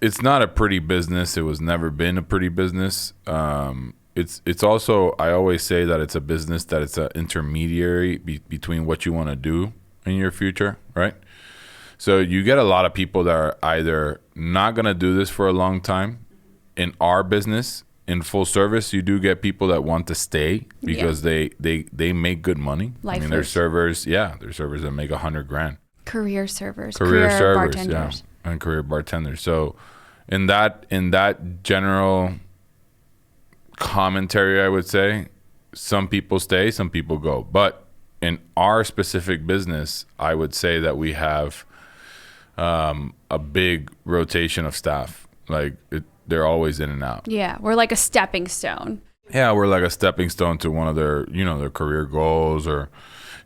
it's not a pretty business. It was never been a pretty business. It's also, I always say that it's a business that it's an intermediary between what you want to do in your future, right? So you get a lot of people that are either not going to do this for a long time. In our business, in full service, you do get people that want to stay because they make good money. Lifers. I mean, they're servers. Yeah, they're servers that make $100,000. Career servers. Career servers, bartenders. Yeah, and career bartenders. So in that general commentary, I would say some people stay, some people go. But in our specific business, I would say that we have a big rotation of staff. Like they're always in and out. Yeah, we're like a stepping stone. Yeah, we're like a stepping stone to one of their, their career goals, or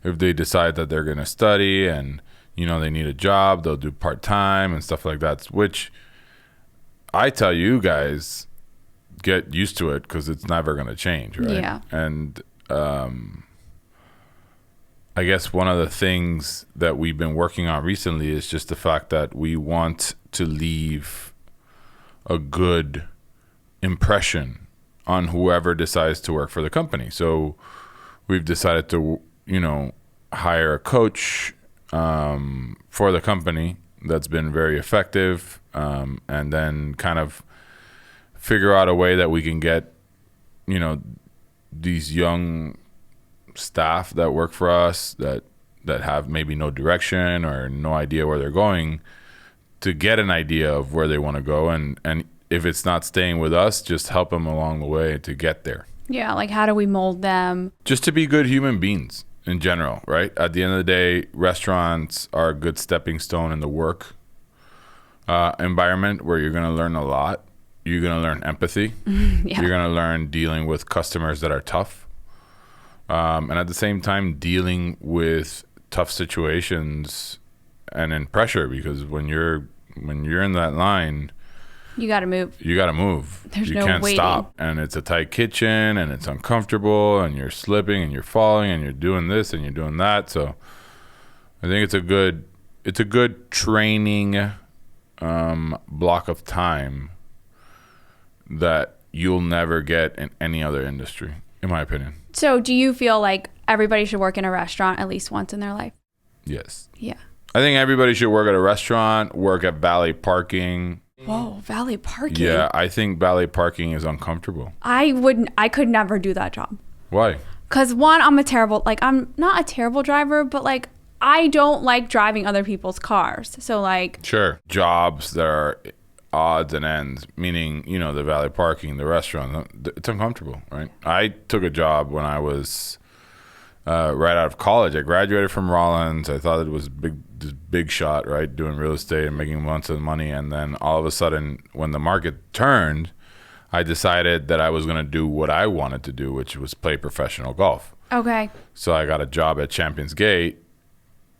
if they decide that they're going to study and, they need a job, they'll do part-time and stuff like that, which I tell you guys, get used to it because it's never going to change, right? Yeah. And I guess one of the things that we've been working on recently is just the fact that we want to leave a good impression on whoever decides to work for the company. So we've decided to, hire a coach for the company that's been very effective, and then kind of figure out a way that we can get, these young staff that work for us that have maybe no direction or no idea where they're going, to get an idea of where they want to go, and if it's not staying with us, just help them along the way to get there. Yeah, like how do we mold them? Just to be good human beings in general, right? At the end of the day, restaurants are a good stepping stone in the work environment where you're going to learn a lot. You're going to learn empathy. Yeah. You're going to learn dealing with customers that are tough. And at the same time, dealing with tough situations and in pressure, because when you're in that line, you got to move. You got to move. There's you no can't waiting. stop. And it's a tight kitchen and it's uncomfortable and you're slipping and you're falling and you're doing this and you're doing that. So I think it's a good training block of time that you'll never get in any other industry, in my opinion. So do you feel like everybody should work in a restaurant at least once in their life? Yes. Yeah. I think everybody should work at a restaurant, work at valet parking. Whoa, valet parking. Yeah, I think valet parking is uncomfortable. I could never do that job. Why? Because one, I'm not a terrible driver, but like I don't like driving other people's cars. So like. Sure. Jobs that are odds and ends, meaning, the valet parking, the restaurant, it's uncomfortable, right? I took a job when I was right out of college. I graduated from Rollins. I thought it was this big shot, right? Doing real estate and making lots of money. And then all of a sudden, when the market turned, I decided that I was going to do what I wanted to do, which was play professional golf. Okay. So I got a job at Champions Gate,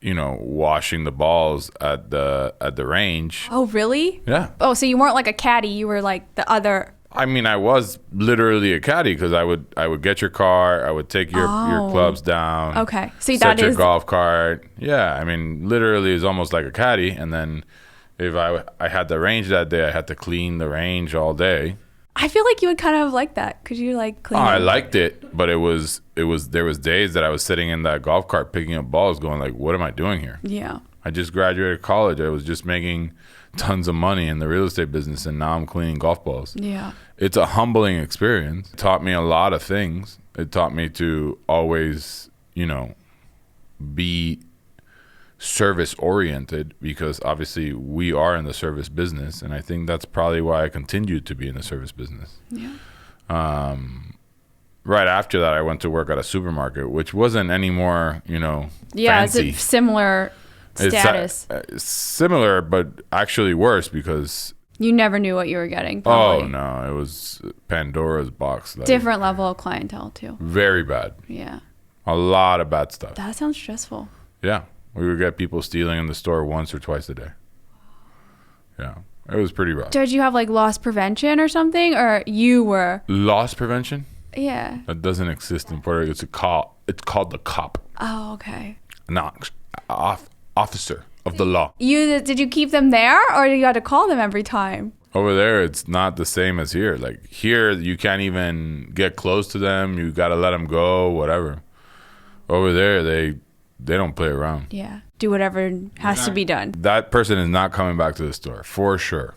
washing the balls at the range. Oh, really? Yeah. Oh, so you weren't like a caddy. You were like the other. I mean, I was literally a caddy because I would get your car, I would take your clubs down. Okay, see, set that your is golf cart. Yeah, I mean, literally is almost like a caddy. And then if I had the range that day, I had to clean the range all day. I feel like you would kind of like that because you like clean. Oh, I liked it, but there was days that I was sitting in that golf cart picking up balls, going like, "What am I doing here?" Yeah. I just graduated college. I was just making tons of money in the real estate business, and now I'm cleaning golf balls. Yeah. It's a humbling experience. It taught me a lot of things. It taught me to always, be service oriented, because obviously we are in the service business, and I think that's probably why I continued to be in the service business. Yeah. Right after that, I went to work at a supermarket, which wasn't any more, It's fancy. a similar status. It's similar, but actually worse, because you never knew what you were getting. Probably. Oh no, it was Pandora's box. Different level of clientele too. Very bad. Yeah. A lot of bad stuff. That sounds stressful. Yeah. We would get people stealing in the store once or twice a day. Yeah. It was pretty rough. Did you have like loss prevention or something, or you were? Loss prevention? Yeah. That doesn't exist in Puerto Rico. It's called the cop. Oh, okay. Not officer of the law. Did you keep them there, or you had to call them every time? Over there, it's not the same as here. Like here, you can't even get close to them. You got to let them go, whatever. Over there, they don't play around. Yeah. Do whatever has to be done. That person is not coming back to the store, for sure.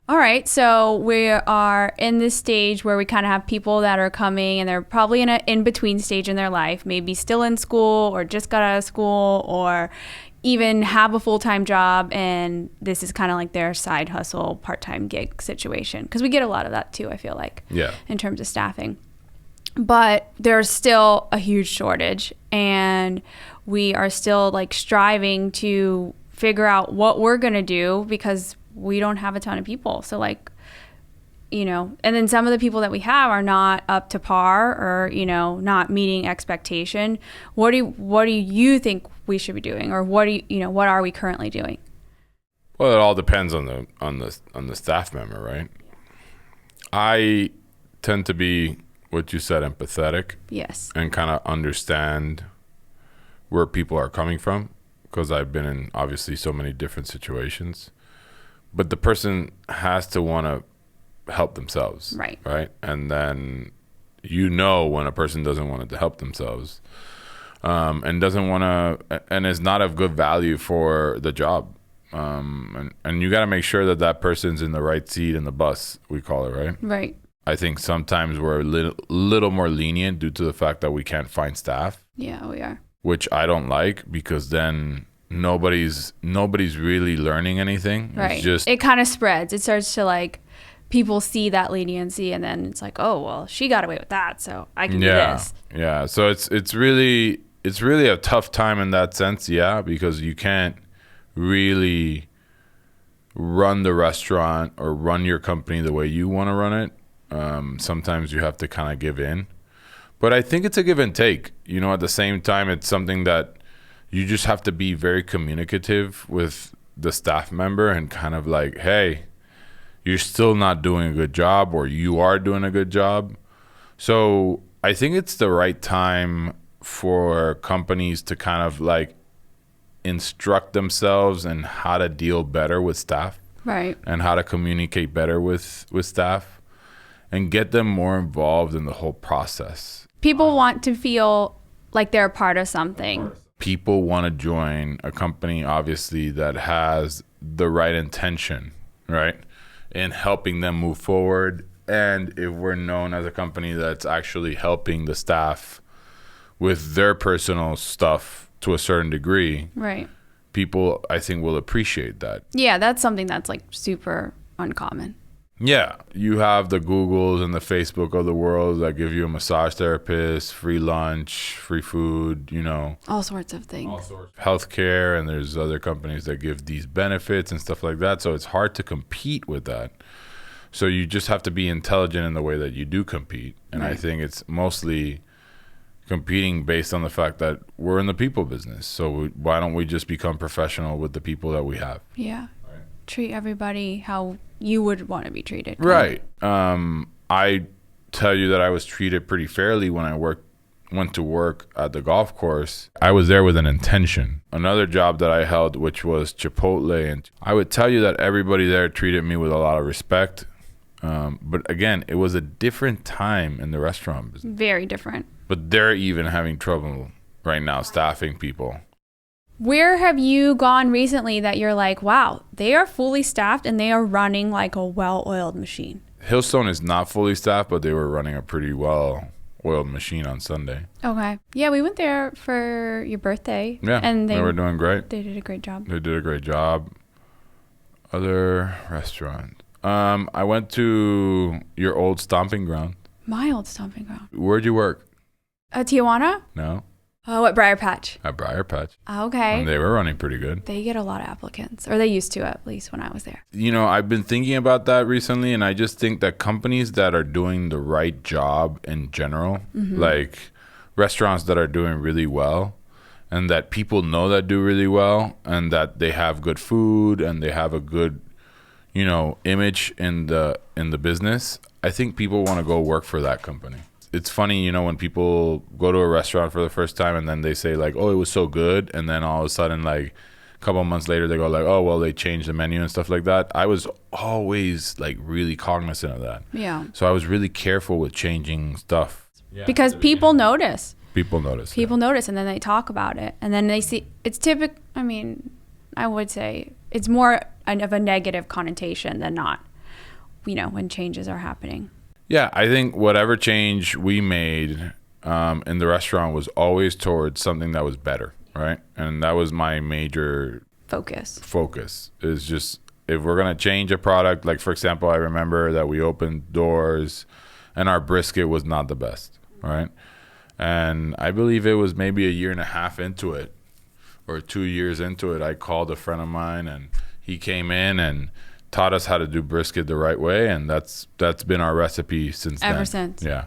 All right. So we are in this stage where we kind of have people that are coming and they're probably in an in-between stage in their life, maybe still in school or just got out of school or even have a full-time job, and this is kind of like their side hustle, part-time gig situation. Because we get a lot of that too, I feel like, in terms of staffing. But there's still a huge shortage, and we are still like striving to figure out what we're going to do because we don't have a ton of people. So like, you know, and then some of the people that we have are not up to par or, you know, not meeting expectation. What do you think we should be doing, or what are we currently doing? Well, it all depends on the staff member, right? I tend to be what you said, empathetic. Yes. And kind of understand where people are coming from, because I've been in obviously so many different situations. But the person has to want to help themselves, right? And then when a person doesn't want to help themselves, and doesn't want to, and is not of good value for the job, and you got to make sure that person's in the right seat in the bus, we call it, right? Right. I think sometimes we're a little more lenient due to the fact that we can't find staff. Yeah, we are. Which I don't like, because then nobody's really learning anything. Right. It's just, it kind of spreads. It starts to like, people see that leniency, and then it's like, oh well, she got away with that, so I can do this. Yeah. So it's really a tough time in that sense, because you can't really run the restaurant or run your company the way you want to run it. Sometimes you have to kind of give in, but I think it's a give and take. You know, at the same time, it's something that you just have to be very communicative with the staff member and kind of like, hey, you're still not doing a good job, or you are doing a good job. So I think it's the right time for companies to kind of like instruct themselves in how to deal better with staff, right? And how to communicate better with staff, and get them more involved in the whole process. People want to feel like they're a part of something. People want to join a company, obviously, that has the right intention, right, in helping them move forward. And if we're known as a company that's actually helping the staff with their personal stuff to a certain degree, right, people, I think, will appreciate that. Yeah, that's something that's like super uncommon. Yeah, you have the Googles and the Facebook of the world that give you a massage therapist, free lunch, free food, you know. All sorts of things. Healthcare, and there's other companies that give these benefits and stuff like that. So it's hard to compete with that. So you just have to be intelligent in the way that you do compete. And I think it's mostly competing based on the fact that we're in the people business. So why don't we just become professional with the people that we have? Yeah. Treat everybody how you would want to be treated. Right. I tell you that I was treated pretty fairly when I went to work at the golf course. I was there with an intention. Another job that I held, which was Chipotle, and I would tell you that everybody there treated me with a lot of respect. But again, it was a different time in the restaurant business. Very different. But they're even having trouble right now staffing people. Where have you gone recently that you're like, wow, they are fully staffed and they are running like a well-oiled machine? Hillstone is not fully staffed, but they were running a pretty well-oiled machine on Sunday. Okay. Yeah, we went there for your birthday. Yeah, and they were doing great. They did a great job. They did a great job. Other restaurant. I went to your old stomping ground. My old stomping ground. Where'd you work? Tijuana? No. Oh, at Briar Patch. At Briar Patch. Okay. And they were running pretty good. They get a lot of applicants, or they used to, at least when I was there. You know, I've been thinking about that recently, and I just think that companies that are doing the right job in general, like restaurants that are doing really well, and that people know that do really well, and that they have good food and they have a good, you know, image in the business, I think people want to go work for that company. It's funny, you know, when people go to a restaurant for the first time and then they say like, oh, it was so good, and then all of a sudden like a couple of months later they go like, oh well, they changed the menu and stuff like that. I was always like really cognizant of that. Yeah. So I was really careful with changing stuff. Yeah, because people notice. People notice. People notice, and then they talk about it, and then they see it's typical. I mean, I would say it's more of a negative connotation than not, when changes are happening. Yeah, I think whatever change we made in the restaurant was always towards something that was better, right? And that was my major focus is just, if we're going to change a product, like for example, I remember that we opened doors and our brisket was not the best, right? And I believe it was maybe a year and a half into it or 2 years into it, I called a friend of mine and he came in and taught us how to do brisket the right way. And that's been our recipe since then. Ever since. Yeah.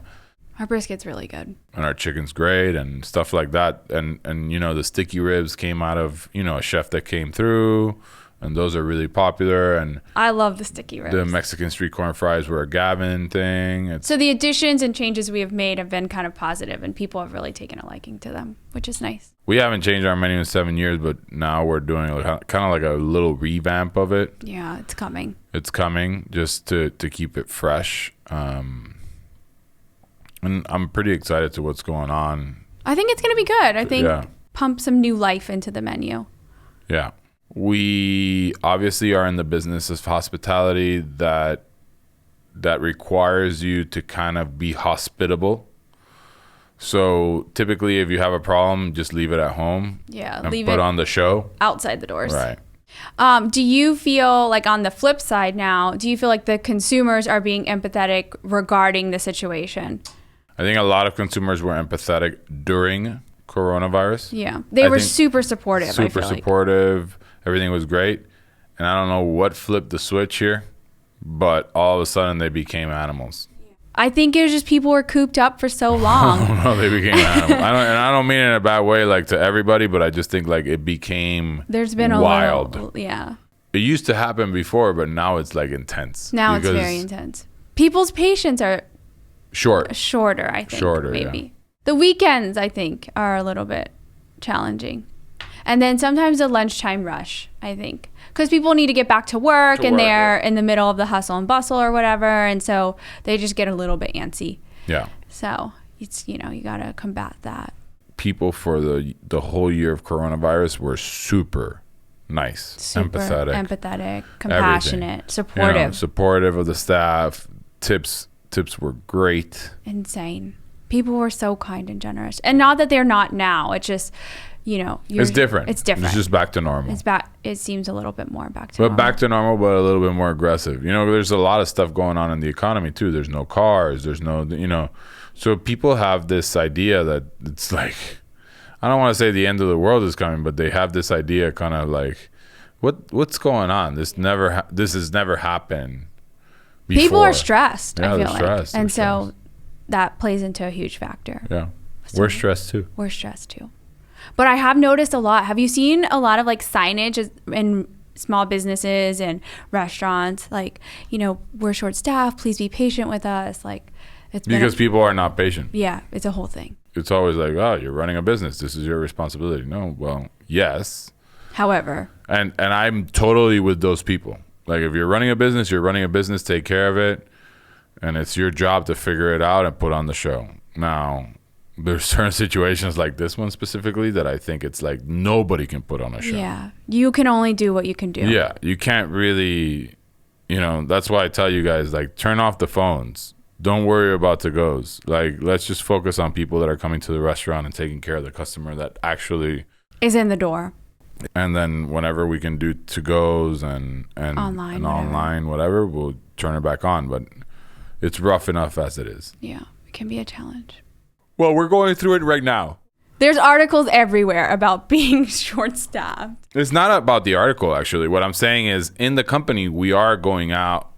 Our brisket's really good. And our chicken's great and stuff like that. And the sticky ribs came out of, a chef that came through. And those are really popular. And I love the sticky ribs. The Mexican street corn fries were a Gavin thing. So the additions and changes we have made have been kind of positive, and people have really taken a liking to them, which is nice. We haven't changed our menu in 7 years, but now we're doing kind of like a little revamp of it. Yeah, it's coming. It's coming just to keep it fresh. And I'm pretty excited to what's going on. I think it's going to be good. I think pump some new life into the menu. Yeah. We obviously are in the business of hospitality that requires you to kind of be hospitable. So typically if you have a problem, just leave it at home. Yeah, and put on the show. Outside the doors. Right. Do you feel like on the flip side now, do you feel like the consumers are being empathetic regarding the situation? I think a lot of consumers were empathetic during coronavirus. Yeah. They were super supportive. Super supportive. Everything was great. And I don't know what flipped the switch here, but all of a sudden they became animals. I think it was just people were cooped up for so long. No, they became animals. I don't mean it in a bad way, like to everybody, but I just think like it became There's been wild. Yeah. It used to happen before, but now it's like intense. Now it's very intense. People's patience are shorter, I think. Shorter, maybe. Yeah. The weekends, I think, are a little bit challenging. And then sometimes the lunchtime rush, I think. Because people need to get back to work and they're in the middle of the hustle and bustle or whatever. And so they just get a little bit antsy. Yeah. So it's, you got to combat that. People for the whole year of coronavirus were super nice, empathetic, compassionate, supportive. Supportive of the staff. Tips were great. Insane. People were so kind and generous. And not that they're not now. It's just... it's different. It's different. It's just back to normal. It semes a little bit more back to normal. But back to normal, but a little bit more aggressive. There's a lot of stuff going on in the economy too. There's no cars. There's no, so people have this idea that it's like, I don't want to say the end of the world is coming, but they have this idea kind of like, what's going on? This has never happened before. People are stressed. Yeah, I feel stressed. And so that plays into a huge factor. Yeah. We're stressed too. But I have noticed a lot. Have you seen a lot of like signage in small businesses and restaurants? Like, we're short staffed. Please be patient with us. Like, it's because people are not patient. Yeah, it's a whole thing. It's always like, oh, you're running a business. This is your responsibility. No, well, yes. However. And I'm totally with those people. Like, if you're running a business, take care of it. And it's your job to figure it out and put on the show. Now, there's certain situations like this one specifically that I think it's like nobody can put on a show. Yeah. You can only do what you can do. Yeah. You can't really, that's why I tell you guys, like, turn off the phones. Don't worry about to-goes. Like, let's just focus on people that are coming to the restaurant and taking care of the customer that actually is in the door. And then whenever we can do to-goes and online, whatever, we'll turn it back on. But it's rough enough as it is. Yeah. It can be a challenge. Well, we're going through it right now. There's articles everywhere about being short-staffed. It's not about the article, actually. What I'm saying is, in the company, we are going out.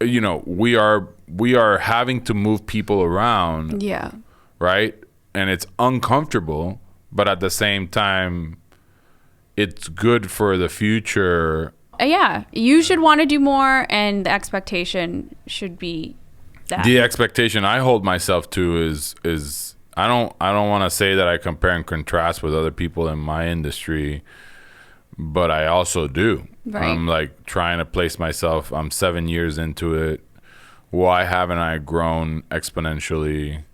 We are having to move people around. Yeah. Right? And it's uncomfortable, but at the same time, it's good for the future. Yeah. You should want to do more, and the expectation should be that. The expectation I hold myself to is I don't want to say that I compare and contrast with other people in my industry, but I also do. Right. I'm like trying to place myself. I'm 7 years into it. Why haven't I grown exponentially?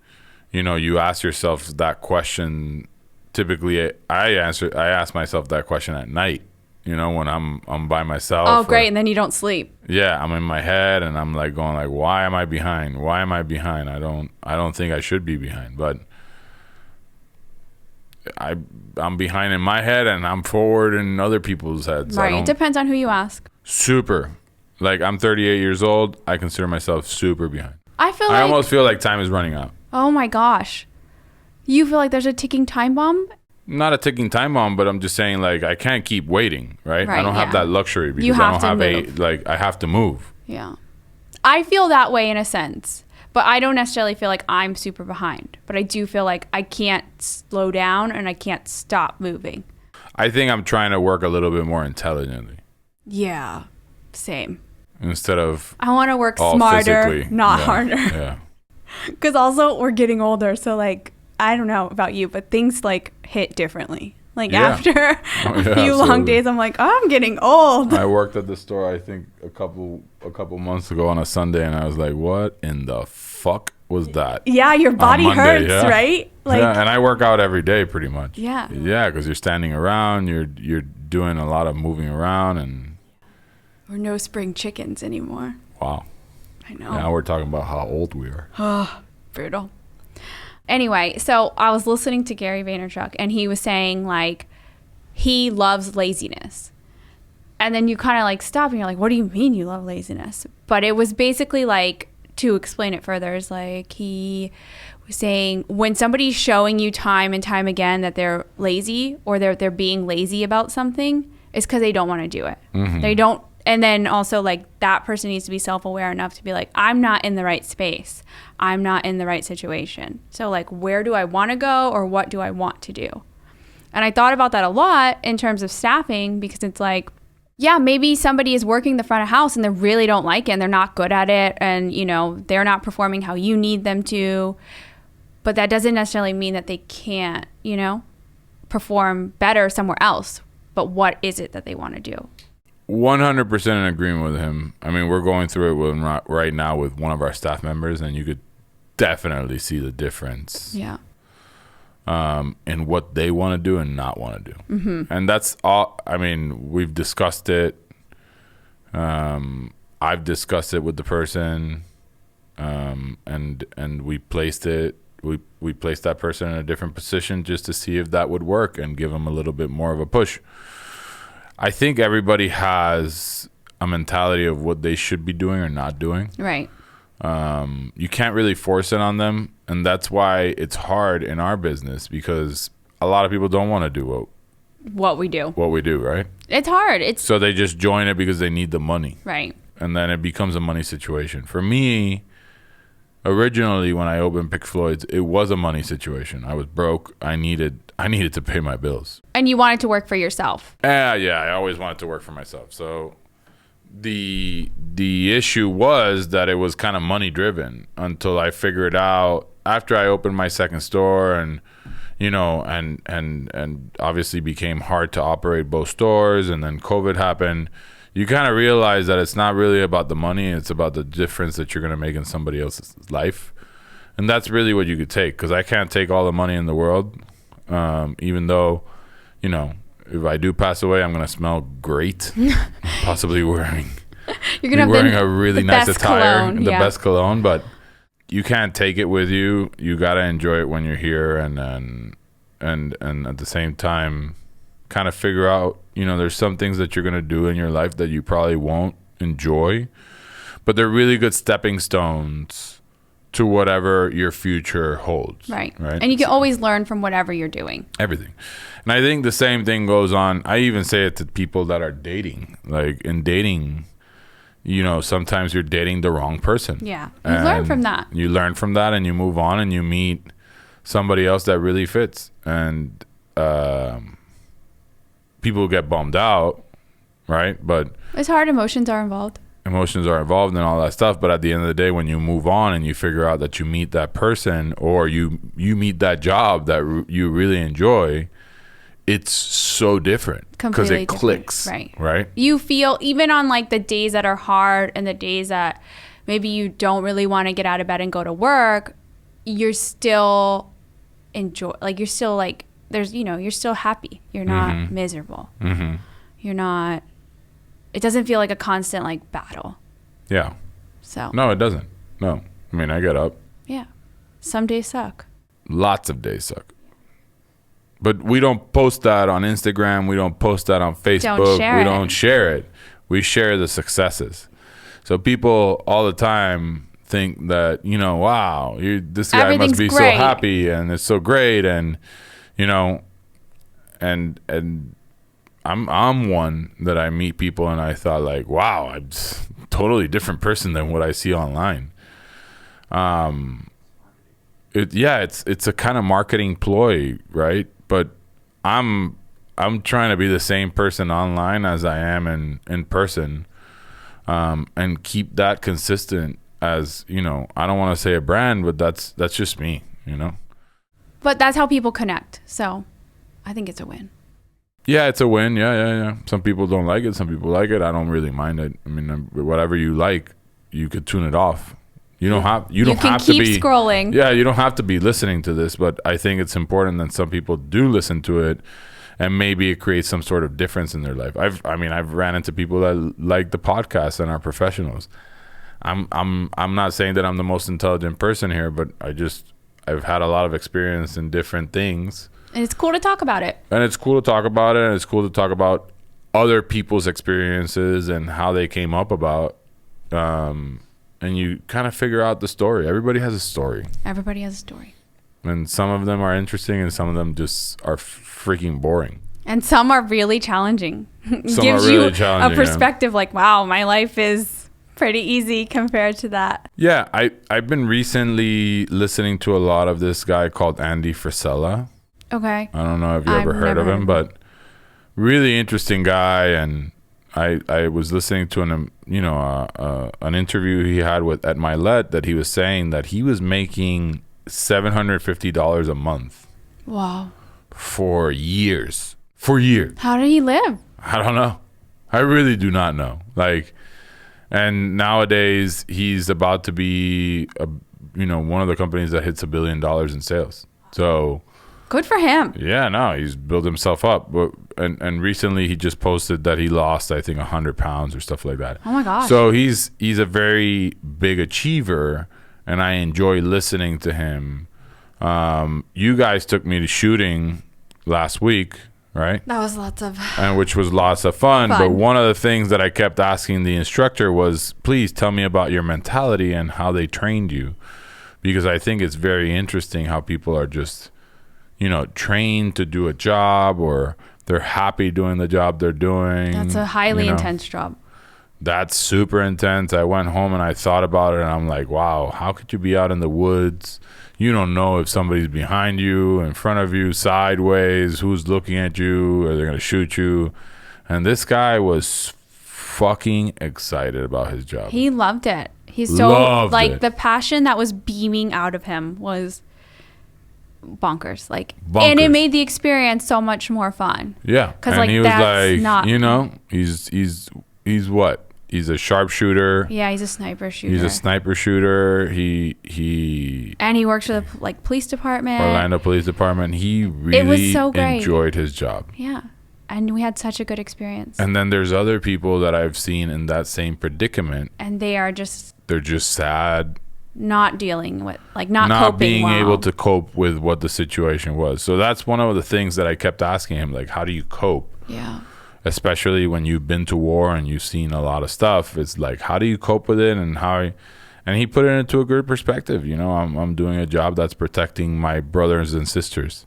You know, you ask yourself that question. Typically, I ask myself that question at night. You know, when I'm by myself. Oh, great, and then you don't sleep. Yeah, I'm in my head, and I'm like going like, why am I behind? Why am I behind? I don't think I should be behind, but I'm behind in my head, and I'm forward in other people's heads. Right. It depends on who you ask. Super. Like, I'm 38 years old. I consider myself super behind. I almost feel like time is running out. Oh my gosh. You feel like there's a ticking time bomb? Not a ticking time bomb, but I'm just saying, like, I can't keep waiting, right? I don't have that luxury because I don't have I have to move. Yeah. I feel that way in a sense, but I don't necessarily feel like I'm super behind. But I do feel like I can't slow down and I can't stop moving. I think I'm trying to work a little bit more intelligently. Yeah. Same. Instead of I want to work smarter, physically. not harder. Yeah. Because also we're getting older, so like I don't know about you, but things like hit differently. Like after a few long days, I'm like, oh, I'm getting old. I worked at the store, I think, a couple months ago on a Sunday, and I was like, what in the fuck was that? Yeah, your body hurts, right? Like, yeah, and I work out every day pretty much. Yeah. Yeah, because you're standing around, you're doing a lot of moving around, and we're no spring chickens anymore. Wow. I know. Now we're talking about how old we are. Oh, brutal. Anyway, so I was listening to Gary Vaynerchuk, and he was saying, like, he loves laziness. And then you kind of, like, stop, and you're like, what do you mean you love laziness? But it was basically, like, to explain it further, is like he was saying when somebody's showing you time and time again that they're lazy or they're being lazy about something, it's because they don't want to do it. Mm-hmm. They don't. And then also, like, that person needs to be self-aware enough to be like, I'm not in the right space. I'm not in the right situation. So, like, where do I want to go or what do I want to do? And I thought about that a lot in terms of staffing because it's like, yeah, maybe somebody is working the front of house and they really don't like it and they're not good at it and, you know, they're not performing how you need them to. But that doesn't necessarily mean that they can't, you know, perform better somewhere else. But what is it that they want to do? 100% in agreement with him. I mean, we're going through it right now with one of our staff members, and you could definitely see the difference. Yeah. In what they want to do and not want to do. Mm-hmm. And that's all. I mean, we've discussed it. I've discussed it with the person, and we placed it. We placed that person in a different position just to see if that would work and give them a little bit more of a push. I think everybody has a mentality of what they should be doing or not doing. Right. You can't really force it on them. And that's why it's hard in our business because a lot of people don't want to do what we do. What we do, right? It's hard. So they just join it because they need the money. Right. And then it becomes a money situation. For me, originally when I opened Pick Floyd's, it was a money situation. I was broke. I needed to pay my bills. And you wanted to work for yourself. Yeah, I always wanted to work for myself. So the issue was that it was kind of money driven until I figured out after I opened my second store and you know and obviously became hard to operate both stores, and then COVID happened. You kind of realize that it's not really about the money, it's about the difference that you're going to make in somebody else's life. And that's really what you could take, because I can't take all the money in the world, even though, you know, if I do pass away, I'm going to smell great, possibly wearing a really nice attire, cologne, the best cologne, but you can't take it with you. You got to enjoy it when you're here, and at the same time kind of figure out, you know, there's some things that you're going to do in your life that you probably won't enjoy, but they're really good stepping stones to whatever your future holds. Right. And you can always learn from whatever you're doing. Everything. And I think the same thing goes on. I even say it to people that are dating. Like in dating, you know, sometimes you're dating the wrong person. Yeah. You learn from that. You learn from that and you move on and you meet somebody else that really fits. And people get bummed out, right? But it's hard. Emotions are involved and all that stuff, but at the end of the day, when you move on and you figure out that you meet that person or you meet that job that you really enjoy, it's so different because it clicks, right? You feel, even on like the days that are hard and the days that maybe you don't really want to get out of bed and go to work, you're still you're still like, there's, you're still happy. You're not miserable. You're not, it doesn't feel like a constant like battle. Yeah. So. No, it doesn't. No. I mean, I get up. Yeah. Some days suck. Lots of days suck. But we don't post that on Instagram. We don't post that on Facebook. We don't share it. We share the successes. So people all the time think that, wow, this guy must be great. So happy and it's so great. And, and I'm one that I meet people and I thought like, wow, I'm a totally different person than what I see online. It's a kind of marketing ploy, right? But I'm trying to be the same person online as I am in person, and keep that consistent as, I don't want to say a brand, but that's just me, But that's how people connect. So I think it's a win. Yeah, it's a win. Yeah. Some people don't like it. Some people like it. I don't really mind it. I mean, whatever you like, you could tune it off. You don't have to be scrolling. Yeah, you don't have to be listening to this, but I think it's important that some people do listen to it, and maybe it creates some sort of difference in their life. I've ran into people that like the podcast and are professionals. I'm not saying that I'm the most intelligent person here, but I've had a lot of experience in different things. And it's cool to talk about it. And it's cool to talk about it, and it's cool to talk about other people's experiences and how they came up about and you kind of figure out the story. Everybody has a story. And some of them are interesting and some of them just are freaking boring. And some are really challenging. Gives you a perspective like, wow, my life is pretty easy compared to that. Yeah, I've been recently listening to a lot of this guy called Andy Frisella. Okay. I don't know if you ever heard of him, but really interesting guy. And I was listening to an interview he had with at Milet that he was saying that he was making $750 a month. Wow. For years. How did he live? I don't know. I really do not know. And nowadays he's about to be one of the companies that hits $1 billion in sales. So good for him. Yeah, no, he's built himself up. And recently he just posted that he lost, I think, 100 pounds or stuff like that. Oh my gosh. So he's a very big achiever, and I enjoy listening to him. You guys took me to shooting last week, right? That was which was lots of fun. But one of the things that I kept asking the instructor was, please tell me about your mentality and how they trained you. Because I think it's very interesting how people are just, trained to do a job, or they're happy doing the job they're doing. That's a highly intense job. That's super intense. I went home and I thought about it, and I'm like, wow, how could you be out in the woods? You don't know if somebody's behind you, in front of you, sideways, who's looking at you, or they're going to shoot you. And this guy was fucking excited about his job. He loved it. He's so, the passion that was beaming out of him was bonkers. And it made the experience so much more fun. Yeah. Because he was he's what? He's a sharpshooter. Yeah, he's a sniper shooter. And he works for the police department. Orlando Police Department. He really enjoyed his job. Yeah. And we had such a good experience. And then there's other people that I've seen in that same predicament. And they're just sad. Not dealing with, not being able to cope with what the situation was. So that's one of the things that I kept asking him, how do you cope? Yeah. Especially when you've been to war and you've seen a lot of stuff. It's how do you cope with it, and he put it into a good perspective. I'm doing a job that's protecting my brothers and sisters.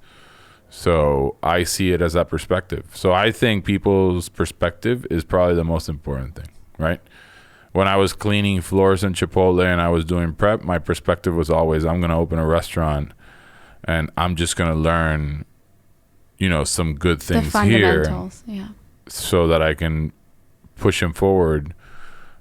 So I see it as that perspective. So I think people's perspective is probably the most important thing, right? When I was cleaning floors in Chipotle and I was doing prep, my perspective was always, I'm going to open a restaurant and I'm just going to learn, some good things here. Yeah. So that I can push him forward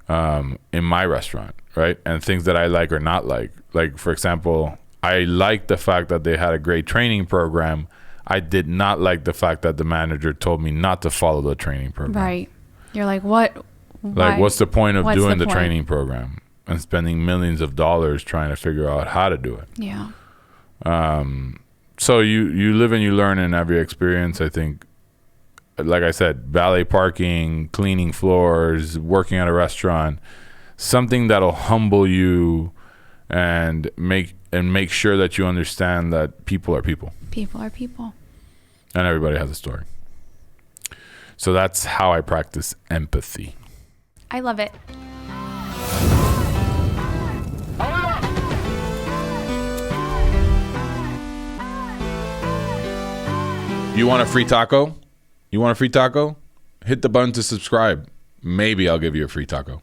in my restaurant, right? And things that I like or not like. For example, I like the fact that they had a great training program. I did not like the fact that the manager told me not to follow the training program. Right. You're like, what? Like, what's the point of doing the point? training program and spending millions of dollars trying to figure out how to do it? Yeah. So you live and you learn in every experience. I think, like I said, valet parking, cleaning floors, working at a restaurant, something that'll humble you and make sure that you understand that people are people. People are people. And everybody has a story. So that's how I practice empathy. I love it. You want a free taco? You want a free taco? Hit the button to subscribe. Maybe I'll give you a free taco.